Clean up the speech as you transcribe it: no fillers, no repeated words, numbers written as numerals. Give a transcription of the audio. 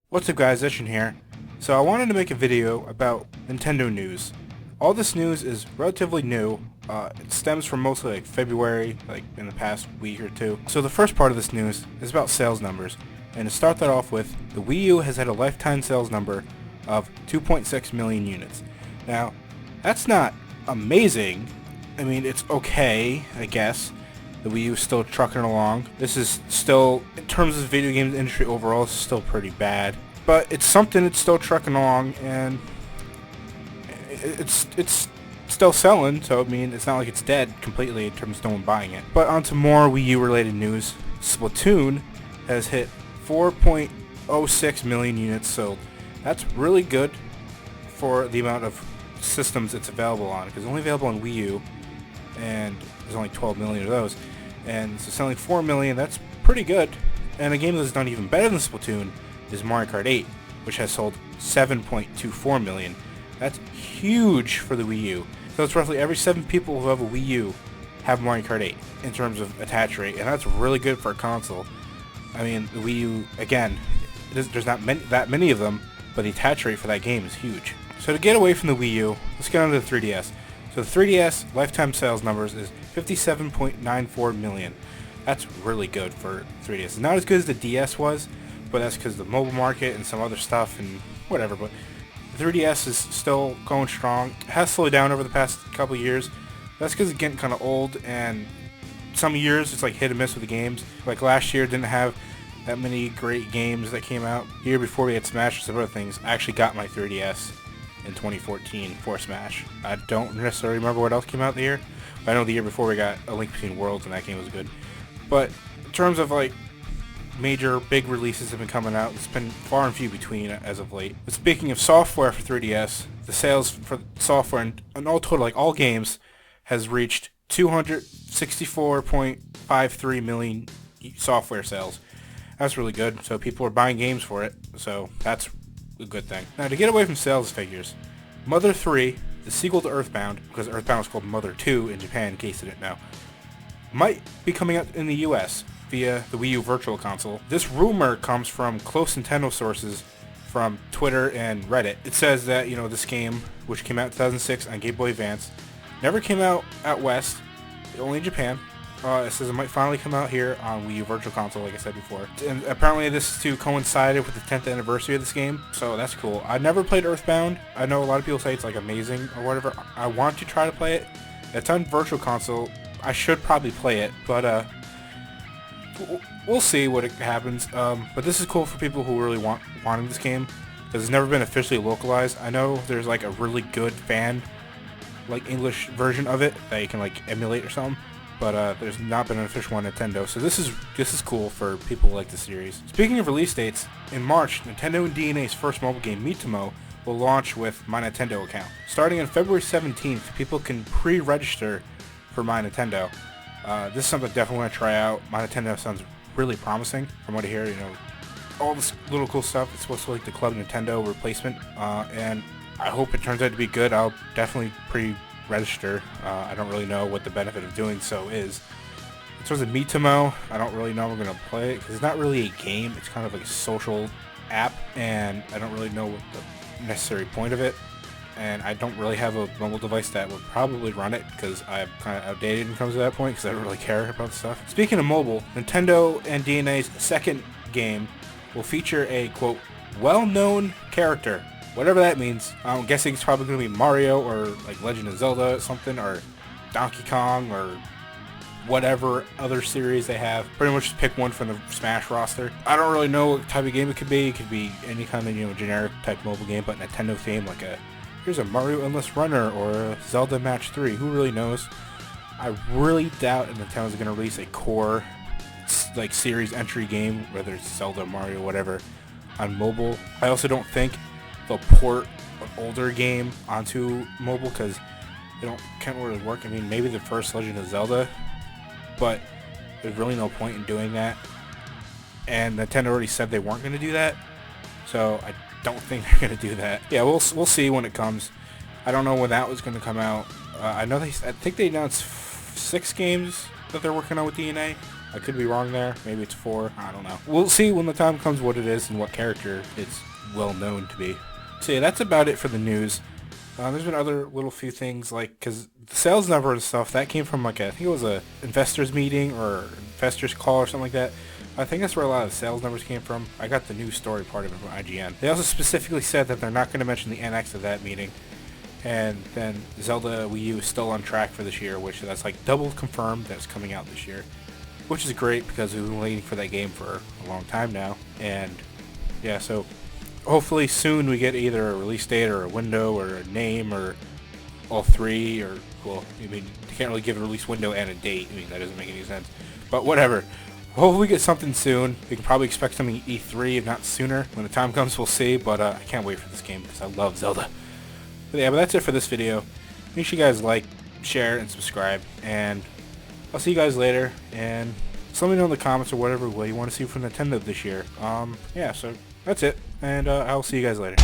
What's up guys, Zestran here. So I wanted to make a video about Nintendo news. All this news is relatively new. It stems from mostly like February, like in the past week or two. So the first part of this news is about sales numbers. And to start that off with, the Wii U has had a lifetime sales number of 2.6 million units. Now, that's not amazing. I mean, it's okay, I guess. The Wii U is still trucking along. This is still, in terms of the video games industry overall, it's still pretty bad. But it's something that's still trucking along, and it's still selling, so I mean, it's not like it's dead completely in terms of no one buying it. But on to more Wii U related news. Splatoon has hit 4.06 million units sold. That's really good for the amount of systems it's available on, because it's only available on Wii U, and there's only 12 million of those. And so selling 4 million, that's pretty good. And a game that's done even better than Splatoon is Mario Kart 8, which has sold 7.24 million. That's huge for the Wii U. So it's roughly every 7 people who have a Wii U have Mario Kart 8 in terms of attach rate, and that's really good for a console. I mean, the Wii U, again, there's not that many of them, but the attach rate for that game is huge. So to get away from the Wii U, let's get on to the 3DS. So the 3DS lifetime sales numbers is 57.94 million. That's really good for 3DS. It's not as good as the DS was, but that's because of the mobile market and some other stuff and whatever. But the 3DS is still going strong. It has slowed down over the past couple years. That's because it's getting kind of old, and some years it's like hit and miss with the games. Like last year didn't have that many great games that came out. The year before we had Smash and some other things. I actually got my 3DS in 2014 for Smash. I don't necessarily remember what else came out the year, but I know the year before we got A Link Between Worlds, and that game was good. But in terms of like major big releases have been coming out, it's been far and few between as of late. But speaking of software for 3DS, the sales for software in all total, like all games, has reached 264.53 million software sales. That's really good. So people are buying games for it, so that's a good thing. Now, to get away from sales figures, Mother 3, the sequel to Earthbound, because Earthbound was called Mother 2 in Japan, in case you didn't know, might be coming out in the US via the Wii U Virtual Console. This rumor comes from close Nintendo sources from Twitter and Reddit. It says that, this game, which came out in 2006 on Game Boy Advance, never came out West, only in Japan. It says it might finally come out here on Wii U Virtual Console, like I said before. And apparently this is to coincide with the 10th anniversary of this game, so that's cool. I never played Earthbound. I know a lot of people say it's like amazing or whatever. I want to try to play it. It's on Virtual Console. I should probably play it, but we'll see what happens. But this is cool for people who really wanting this game, because it's never been officially localized. I know there's like a really good fan, like English version of it that you can like emulate or something. But there's not been an official one on Nintendo, so this is cool for people who like the series. Speaking of release dates, in March, Nintendo and DNA's first mobile game, Miitomo, will launch with My Nintendo account. Starting on February 17th, people can pre-register for My Nintendo. This is something I definitely want to try out. My Nintendo sounds really promising from what I hear. All this little cool stuff. It's supposed to be like the Club Nintendo replacement, and I hope it turns out to be good. I'll definitely pre-register. I don't really know what the benefit of doing so is. In terms of Miitomo, I don't really know if I'm going to play it, because it's not really a game. It's kind of like a social app, and I don't really know what the necessary point of it. And I don't really have a mobile device that would probably run it, because I'm kind of outdated when it comes to that point, because I don't really care about stuff. Speaking of mobile, Nintendo and DNA's second game will feature a, quote, well-known character. Whatever that means. I'm guessing it's probably going to be Mario, or like Legend of Zelda or something, or Donkey Kong, or whatever other series they have. Pretty much just pick one from the Smash roster. I don't really know what type of game it could be. It could be any kind of, generic type mobile game, but Nintendo theme, like here's a Mario Endless Runner or a Zelda Match 3. Who really knows? I really doubt Nintendo's going to release a core like series entry game, whether it's Zelda, Mario, whatever, on mobile. I also don't think they'll port an older game onto mobile, because can't really work. I mean, maybe the first Legend of Zelda, but there's really no point in doing that. And Nintendo already said they weren't going to do that, so I don't think they're going to do that. Yeah, we'll see when it comes. I don't know when that was going to come out. I think they announced 6 games that they're working on with DNA. I could be wrong there. Maybe it's 4. I don't know. We'll see when the time comes what it is and what character it's well known to be. So yeah, that's about it for the news. There's been other little few things, like, because the sales number and stuff, that came from, like, I think it was a investors meeting or investors call or something like that. I think that's where a lot of the sales numbers came from. I got the news story part of it from IGN. They also specifically said that they're not going to mention the NX of that meeting. And then Zelda Wii U is still on track for this year, which that's like double confirmed that it's coming out this year. Which is great because we've been waiting for that game for a long time now. And yeah, so hopefully soon we get either a release date or a window or a name or all three, or, well, I mean, you can't really give a release window and a date. I mean, that doesn't make any sense. But whatever. Hopefully we get something soon. We can probably expect something at E3, if not sooner. When the time comes, we'll see. But I can't wait for this game because I love Zelda. But yeah, but that's it for this video. Make sure you guys like, share, and subscribe. And I'll see you guys later. And let me know in the comments or whatever way you want to see from Nintendo this year. Yeah, so that's it. And I'll see you guys later.